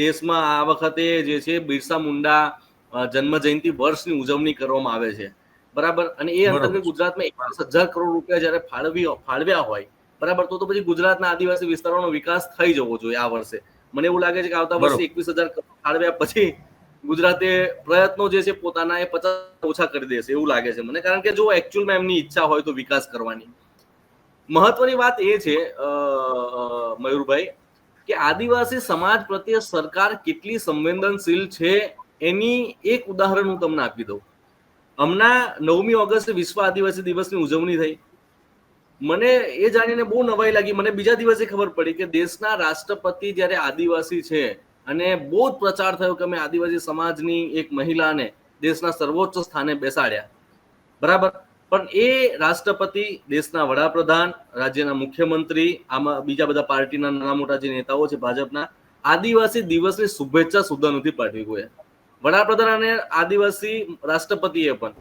દેશમાં આ વખતે જે છે બિરસા મુંડા જન્મ જયંતિ વર્ષની ઉજવણી કરવામાં આવે છે, બરાબર. અને એ અંતર્ગત ગુજરાતમાં 21,000 કરોડ રૂપિયા જયારે ફાળવ્યા હોય, બરાબર, તો પછી ગુજરાતના આદિવાસી વિસ્તારોનો વિકાસ થઈ જવો જોઈએ આ વર્ષે. મને એવું લાગે છે કે આવતા વર્ષે 21,000 કરોડ ફાળવ્યા પછી ગુજરાતે પ્રયત્નો જે છે પોતાના એ 50 ઓછા કરી દેશે એવું લાગે છે મને, કારણ કે જો એકચ્યુઅલમાં એમની ઈચ્છા હોય તો વિકાસ કરવાની. મહત્વની વાત એ છે મયુરભાઈ કે આદિવાસી સમાજ પ્રત્યે સરકાર કેટલી સંવેદનશીલ છે એની એક ઉદાહરણ હું તમને આપી દઉં. હમણાં 9મી ઓગસ્ટે વિશ્વ આદિવાસી દિવસની ઉજવણી થઈ. મને એ જાણીને બહુ નવાઈ લાગી. મને બીજા દિવસે ખબર પડી કે દેશના રાષ્ટ્રપતિ જ્યારે આદિવાસી છે અને બહુ જ પ્રચાર થયો કે અમે આદિવાસી સમાજની એક મહિલાને દેશના સર્વોચ્ચ સ્થાને બેસાડ્યા, બરાબર. પણ એ રાષ્ટ્રપતિ, દેશના વડાપ્રધાન, રાજ્યના મુખ્યમંત્રી, આમાં બીજા બધા પાર્ટીના નાના મોટા જે નેતાઓ છે ભાજપના, આદિવાસી દિવસની શુભેચ્છા સુદ્ધા નથી પાઠવી કોઈ. વડાપ્રધાન અને આદિવાસી રાષ્ટ્રપતિએ પણ